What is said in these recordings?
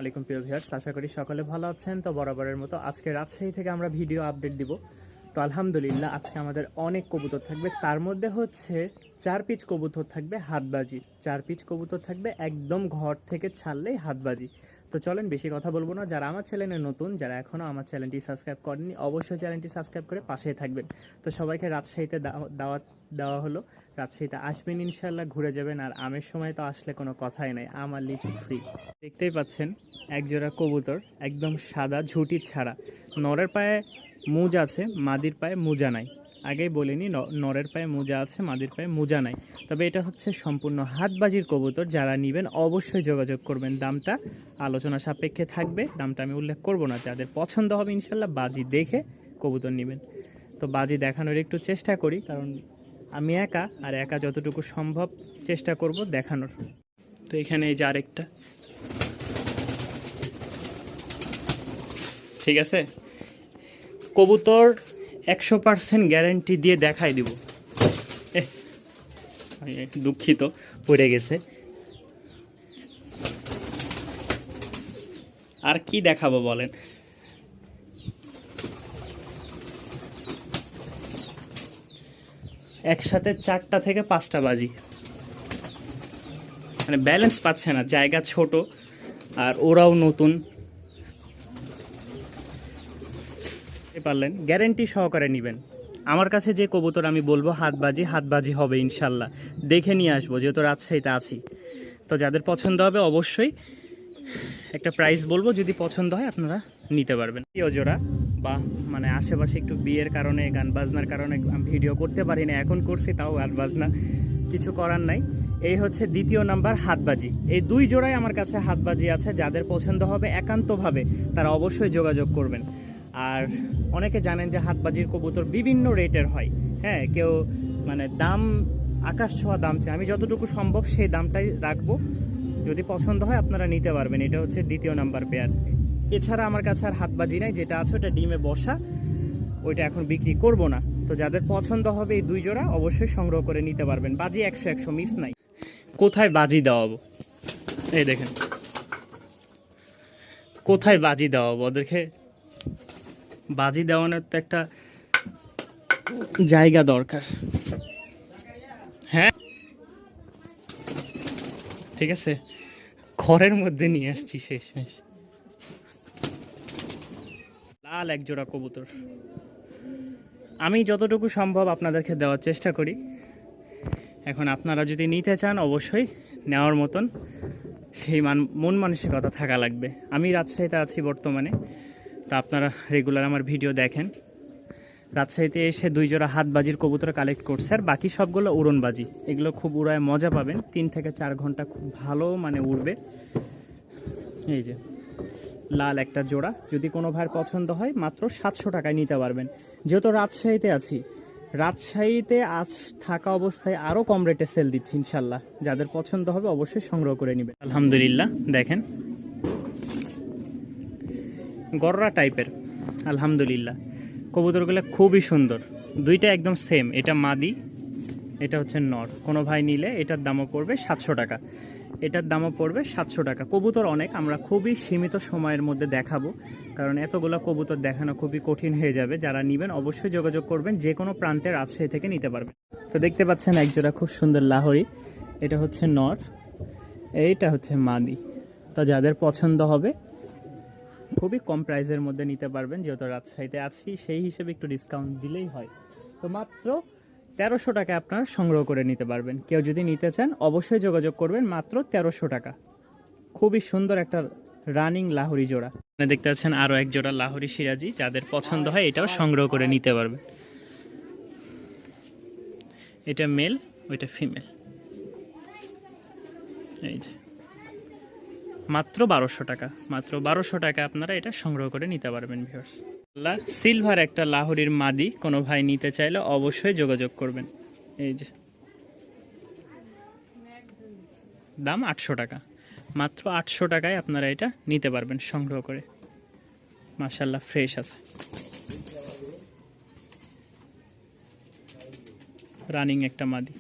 ওয়ালাইকুম প্রিয় ভিউয়ার্স, আশা করি সকলে ভালো আছেন। তো বরাবরের মতো আজকে রাজশাহী থেকে আমরা ভিডিও আপডেট দিব। তো আলহামদুলিল্লাহ আজকে আমাদের অনেক কবুতর থাকবে, তার মধ্যে হচ্ছে 4 পিচ কবুতর থাকবে হাতবাজি। 4 পিচ কবুতর থাকবে একদম ঘর থেকে ছাড়লেই হাতবাজি। তো চলেন বেশি কথা বলবো না, যারা আমার চ্যানেলে নতুন, যারা এখনও আমার চ্যানেলটি সাবস্ক্রাইব করেননি অবশ্যই চ্যানেলটি সাবস্ক্রাইব করে পাশেই থাকবেন। তো সবাইকে রাজশাহীতে দাওয়াত দেওয়া হলো, রাজশাহীতে আসবেন ইনশাল্লাহ, ঘুরে যাবেন। আর আমের সময় তো আসলে কোনো কথাই নাই, আম আর লিচু ফ্রি। দেখতেই পাচ্ছেন একজোড়া কবুতর একদম সাদা, ঝুঁটি ছাড়া। নরের পায়ে মুজ আছে, মাদির পায়ে মোজা নাই। আগেই বলিনি, নরের পায়ে মোজা আছে, মাদির পায়ে মোজা নাই। তবে এটা হচ্ছে সম্পূর্ণ হাতবাজির কবুতর। যারা নেবেন অবশ্যই যোগাযোগ করবেন। দামটা আলোচনা সাপেক্ষে থাকবে, দামটা আমি উল্লেখ করব না। যাদের পছন্দ হবে ইনশাল্লাহ বাজি দেখে কবুতর নেবেন। তো বাজি দেখানোর একটু চেষ্টা করি, কারণ আমি একা যতটুকু সম্ভব চেষ্টা করব দেখানোর। তো এখানে এই যে আরেকটা, ঠিক আছে। কবুতর 100% গ্যারান্টি দিয়ে দেখাই দিব। দুঃখিত, পড়ে গেছে। আর কি দেখাবো বলেন? একসাথে 4টা থেকে 5টা বাজি, মানে ব্যালেন্স পাচ্ছে না, জায়গা ছোট আর ওরাও নতুন। পারলেন গ্যারেন্টি সহকারে নেবেন। আমার কাছে যে কবুতর আমি বলবো হাতবাজি হবে ইনশাল্লাহ, দেখে নিয়ে আসবো, যেহেতু রাজশাহীতে আছি। তো যাদের পছন্দ হবে অবশ্যই একটা প্রাইস বলবো, যদি পছন্দ হয় আপনারা নিতে পারবেন। প্রিয় জোড়া, বা মানে আশেপাশে একটু বিয়ের কারণে, গান বাজনার কারণে ভিডিও করতে পারি না, এখন করছি, তাও গান বাজনা কিছু করার নাই। এই হচ্ছে 2য় নাম্বার হাতবাজি। এই 2 জোড়াই আমার কাছে হাতবাজি আছে। যাদের পছন্দ হবে একান্তভাবে তারা অবশ্যই যোগাযোগ করবেন। আর অনেকে জানেন যে হাতবাজির কবুতর বিভিন্ন রেটের হয়। হ্যাঁ, কেউ মানে দাম আকাশ ছোঁয়া দাম চায়, আমি যতটুকু সম্ভব সেই দামটাই রাখবো। যদি পছন্দ হয় আপনারা নিতে পারবেন। এটা হচ্ছে 2য় নাম্বার পেয়ার। এছাড়া আমার কাছে আর হাতবাজি নাই, যেটা আছে ওটা ডিমে বসা, ওইটা এখন বিক্রি করব না। তো যাদের পছন্দ হবে এই 2 জোড়া অবশ্যই সংগ্রহ করে নিতে পারবেন। বাজি 100 মিস নাই। কোথায় বাজি দেওয়াবো এই দেখেন, কোথায় বাজি দেওয়াবো ওদেরকে? বাজি দেওয়ানোর তো একটা জায়গা দরকার। হ্যাঁ ঠিক আছে, ঘরের মধ্যে নিয়ে আসছি শেষমেশ। লাল এক জোড়া কবুতর, আমি যতটুকু সম্ভব আপনাদেরকে দেওয়ার চেষ্টা করি। এখন আপনারা যদি নিতে চান অবশ্যই নেওয়ার মতন সেই মন মানসিকতা থাকা লাগবে। আমি রাজশাহীতে আছি বর্তমানে, তা আপনারা রেগুলার আমার ভিডিও দেখেন। রাজশাহীতে এসে 2 জোড়া হাতবাজির কবুতর কালেক্ট করছে, আর বাকি সবগুলো উড়নবাজি। এগুলো খুব উড়ায় মজা পাবেন, 3 থেকে 4 ঘন্টা খুব ভালো মানে উড়বে। এই যে লাল একটা জোড়া, যদি কোনো ভাইয়ের পছন্দ হয় মাত্র 700 টাকায় নিতে পারবেন। যেহেতু রাজশাহীতে আছি, রাজশাহীতে আজ থাকা অবস্থায় আরও কম রেটে সেল দিচ্ছি ইনশাল্লাহ। যাদের পছন্দ হবে অবশ্যই সংগ্রহ করে নেবেন। আলহামদুলিল্লাহ দেখেন গররা টাইপের, আলহামদুলিল্লাহ কবুতরগুলো খুবই সুন্দর। 2টা একদম সেম, এটা মাদি, এটা হচ্ছে নর। কোনো ভাই নিলে এটার দামও পড়বে 700 টাকা, এটার দামও পড়বে 700 টাকা। কবুতর অনেক, আমরা খুবই সীমিত সময়ের মধ্যে দেখাবো, কারণ এতগুলো কবুতর দেখানো খুবই কঠিন হয়ে যাবে। যারা নেবেন অবশ্যই যোগাযোগ করবেন, যে কোনো প্রান্তের রাজশাহী থেকে নিতে পারবেন। তো দেখতে পাচ্ছেন একজোড়া খুব সুন্দর লাহোরি, এটা হচ্ছে নর, এইটা হচ্ছে মাদি। তো যাদের পছন্দ হবে খুবই কম প্রাইসের মধ্যে নিতে পারবেন। যেহেতু রাজশাহীতে আছি সেই হিসেবে একটু ডিসকাউন্ট দিলেই হয়। তো মাত্র 1300 টাকা আপনারা সংগ্রহ করে নিতে পারবেন। কেউ যদি নিতে চান অবশ্যই যোগাযোগ করবেন, মাত্র 1300 টাকা। খুবই সুন্দর একটা রানিং লাহোরি জোড়া। দেখতে পাচ্ছেন আরও এক জোড়া লাহোরি সিরাজি, যাদের পছন্দ হয় এটাও সংগ্রহ করে নিতে পারবেন। এটা মেল, ওইটা ফিমেল। এই যে মাত্র 1200 টাকা, মাত্র 1200 টাকা আপনারা এটা সংগ্রহ করে নিতে পারবেন ভিউয়ার্স। সিলভার একটা লাহোরির মাদি, কোনো ভাই নিতে চাইলে অবশ্যই যোগাযোগ করবেন। এই যে দাম 800 টাকা, মাত্র 800 টাকায় আপনারা এটা নিতে পারবেন সংগ্রহ করে। মাশাআল্লাহ ফ্রেশ আছে, রানিং একটা মাদি।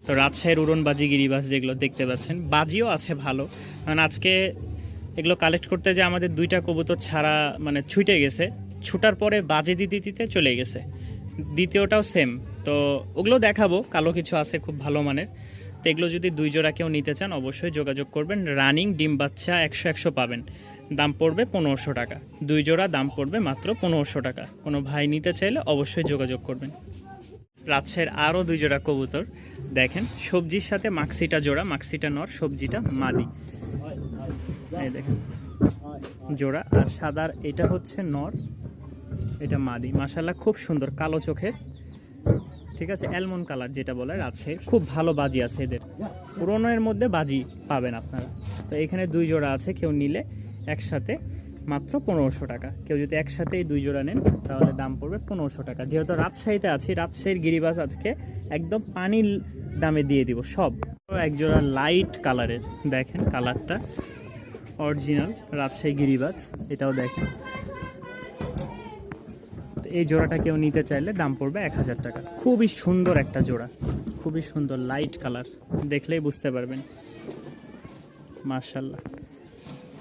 তো রাজশাহীর উড়নবাজি, গিরিবাজ যেগুলো দেখতে পাচ্ছেন, বাজিও আছে ভালো। কারণ আজকে এগুলো কালেক্ট করতে যে আমাদের 2টা কবুতর ছাড়া মানে ছুটে গেছে, ছুটার পরে বাজে দিতে দিতে চলে গেছে। দ্বিতীয়টাও সেম। তো ওগুলো দেখাবো, কালো কিছু আছে খুব ভালো মানের। তো এগুলো যদি 2 জোড়া কেউ নিতে চান অবশ্যই যোগাযোগ করবেন। রানিং ডিম বাচ্চা 100 পাবেন, দাম পড়বে 1500 টাকা। 2 জোড়া দাম পড়বে মাত্র 1500 টাকা। কোনো ভাই নিতে চাইলে অবশ্যই যোগাযোগ করবেন। রাজশাহীর আরও 2 জোড়া কবুতর দেখেন, সবজির সাথে মাক্সিটা জোড়া, মাক্সিটা নর, সবজিটা মাদি। এই দেখেন জোড়া, আর সাদার এটা হচ্ছে নর, এটা মাদি। মাশাআল্লাহ খুব সুন্দর কালো চোখের, ঠিক আছে, অ্যালমন্ড কালার যেটা বলে। রাজশাহীর খুব ভালো বাজি আছে এদের, পুরোনোর মধ্যে বাজি পাবেন আপনারা। তো এখানে 2 জোড়া আছে, কেউ নিলে একসাথে মাত্র 1500 টাকা। কেউ যদি একসাথে এই 2 জোড়া নেন তাহলে দাম পড়বে 1500 টাকা। যেহেতু রাজশাহীতে আছি, রাজশাহীর গিরিবাজ আজকে একদম পানির দামে দিয়ে দিব সব। এক জোড়া লাইট কালারের, দেখেন কালারটা অরিজিনাল রাজশাহী গিরিবাজ, এটাও দেখেন। এই জোড়াটা কেউ নিতে চাইলে দাম পড়বে 1000 টাকা। খুবই সুন্দর একটা জোড়া, খুবই সুন্দর লাইট কালার, দেখলেই বুঝতে পারবেন। মাশাআল্লাহ,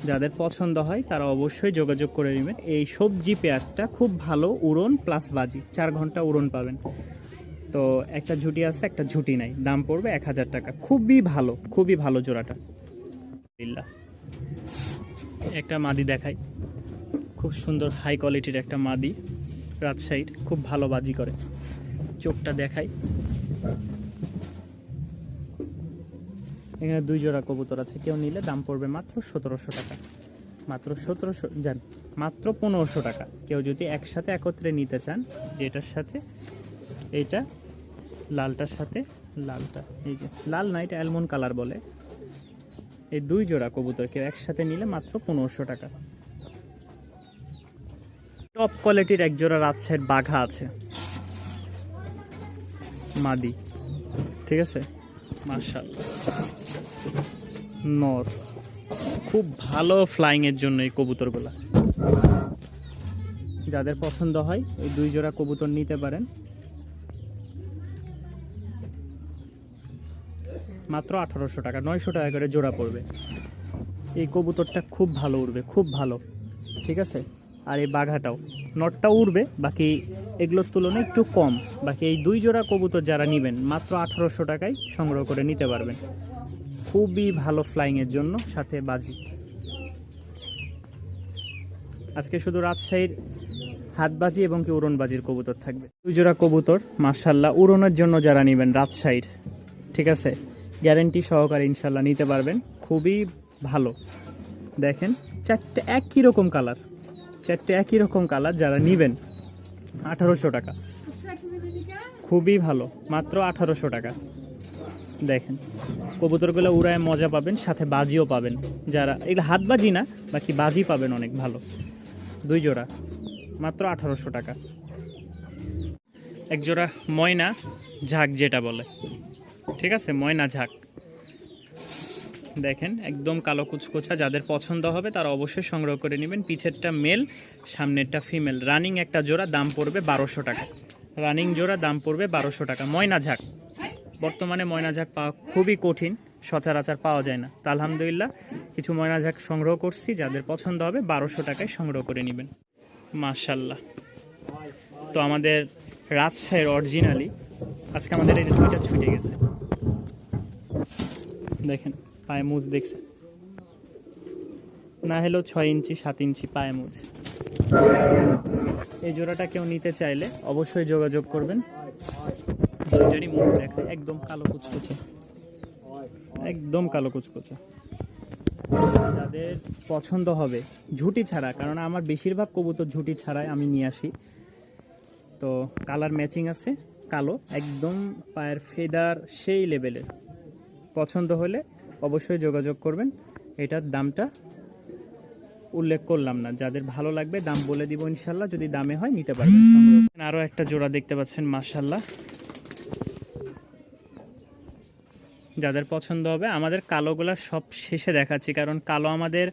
যাদের পছন্দ হয় তারা অবশ্যই যোগাযোগ করে নেবেন। এই সবজি পেয়ারটা খুব ভালো উড়ন প্লাস বাজি, 4 ঘন্টা উড়ন পাবেন। তো একটা ঝুটি আছে, একটা ঝুটি নাই, দাম পড়বে 1000 টাকা। খুবই ভালো, খুবই ভালো জোড়াটা। একটা মাদি দেখাই, খুব সুন্দর হাই কোয়ালিটির একটা মাদি, রাজশাহীর, খুব ভালো বাজি করে। চোখটা দেখাই। এখানে 2 জোড়া কবুতর আছে, কেউ নিলে দাম পড়বে মাত্র 1700 টাকা। মাত্র 1700 জান, মাত্র 1500 টাকা। কেউ যদি একসাথে একত্রে নিতে চান, যেটার সাথে এইটা, লালটার সাথে লালটা, এই যে লাল না, এটা অ্যালমন্ড কালার বলে। এই 2 জোড়া কবুতর কেউ একসাথে নিলে মাত্র 1500 টাকা। টপ কোয়ালিটির এক জোড়া রাজশাহীর বাঘা আছে, মাদি, ঠিক আছে। মাশাআল্লাহ নর, খুব ভালো ফ্লাইং এর জন্য এই কবুতরগুলা। যাদের পছন্দ হয় এই 2 জোড়া কবুতর নিতে পারেন, মাত্র 1800 টাকা। 900 টাকা করে জোড়া পড়বে। এই কবুতরটা খুব ভালো উড়বে, খুব ভালো, ঠিক আছে। আর এই বাঘাটাও, নটটাও উড়বে, বাকি এগুলোর তুলনায় একটু কম। বাকি এই 2 জোড়া কবুতর যারা নেবেন মাত্র 1800 টাকায় সংগ্রহ করে নিতে পারবেন। খুবই ভালো ফ্লাইংয়ের জন্য, সাথে বাজি। আজকে শুধু রাজশাহীর হাতবাজি এবং কি উড়নবাজির কবুতর থাকবে। 2 জোড়া কবুতর মাশাআল্লাহ, উড়নের জন্য যারা নেবেন রাজশাহীর, ঠিক আছে, গ্যারেন্টি সহকারে ইনশাল্লাহ নিতে পারবেন। খুবই ভালো, দেখেন 4টে একই রকম কালার, 4টে একই রকম কালার। যারা নেবেন 1800 টাকা, খুবই ভালো, মাত্র 1800 টাকা। দেখেন কবুতরগুলো উড়ায় মজা পাবেন, সাথে বাজিও পাবেন। যারা এগুলো হাত বাজি না, বাকি বাজি পাবেন অনেক ভালো। 2 জোড়া মাত্র 1800 টাকা। এক জোড়া ময়না ঝাঁক যেটা বলে, ঠিক আছে, ময়না ঝাঁক, দেখেন একদম কালো কুচকোচা। যাদের পছন্দ হবে তারা অবশ্যই সংগ্রহ করে নেবেন। পিছেরটা মেল, সামনেরটা ফিমেল। রানিং একটা জোড়া দাম পড়বে 1200 টাকা। রানিং জোড়া দাম পড়বে 1200 টাকা। ময়না ঝাঁক, বর্তমানে ময়না ঝাঁক পাওয়া খুবই কঠিন, সচরাচর পাওয়া যায় না। তা আলহামদুলিল্লাহ কিছু ময়না ঝাঁক সংগ্রহ করছি, যাদের পছন্দ হবে 1200 টাকায় সংগ্রহ করে নেবেন। মাশাআল্লাহ। তো আমাদের রাজশাহীর অরিজিনালি আজকে আমাদের এই 2টা ছুটে গেছে, দেখেন পায়ে মুজ দেখছে, না হলেও 6 ইঞ্চি 7 ইঞ্চি পায়ে মুজ। এই জোড়াটা কেউ নিতে চাইলে অবশ্যই যোগাযোগ করবেন। দুইটারই মুজ দেখায়, একদম কালো কুচকুচে, একদম কালো কুচকুচে। যাদের পছন্দ হবে ঝুটি ছাড়া, কারণ আমার বেশিরভাগ কবুতর ঝুটি ছাড়াই আমি নিয়ে আসি। তো কালার ম্যাচিং আছে, কালো একদম, পায়ের ফেদার সেই লেভেলের। পছন্দ হলে অবশ্যই যোগাযোগ করবেন। এটার দামটা উল্লেখ করলাম না, যাদের ভালো লাগবে দাম বলে দিব ইনশাল্লাহ, যদি দামে হয় নিতে পারবেন। আরও একটা জোড়া দেখতে পাচ্ছেন মাশাআল্লাহ, যাদের পছন্দ হবে। আমাদের কালোগুলা সব শেষে দেখাচ্ছি, কারণ কালো আমাদের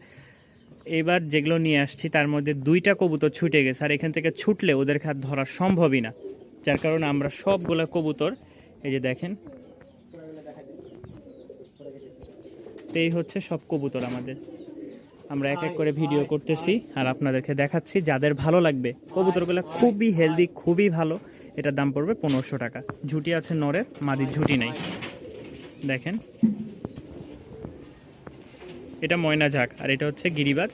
এবার যেগুলো নিয়ে আসছি তার মধ্যে 2টা কবুতর ছুটে গেছে, আর এখান থেকে ছুটলে ওদের হাত ধরা সম্ভবই না। যার কারণে আমরা সবগুলা কবুতর, এই যে দেখেন, এই হচ্ছে সব কবুতর আমাদের। আমরা এক এক করে ভিডিও করতেছি আর আপনাদেরকে দেখাচ্ছি, যাদের ভালো লাগবে। কবুতরগুলো খুবই হেলদি, খুবই ভালো। এটার দাম পড়বে 1500 টাকা। ঝুটি আছে নরের, মাদির ঝুটি নেই। দেখেন, এটা ময়না ঝাঁক আর এটা হচ্ছে গিরিবাজ।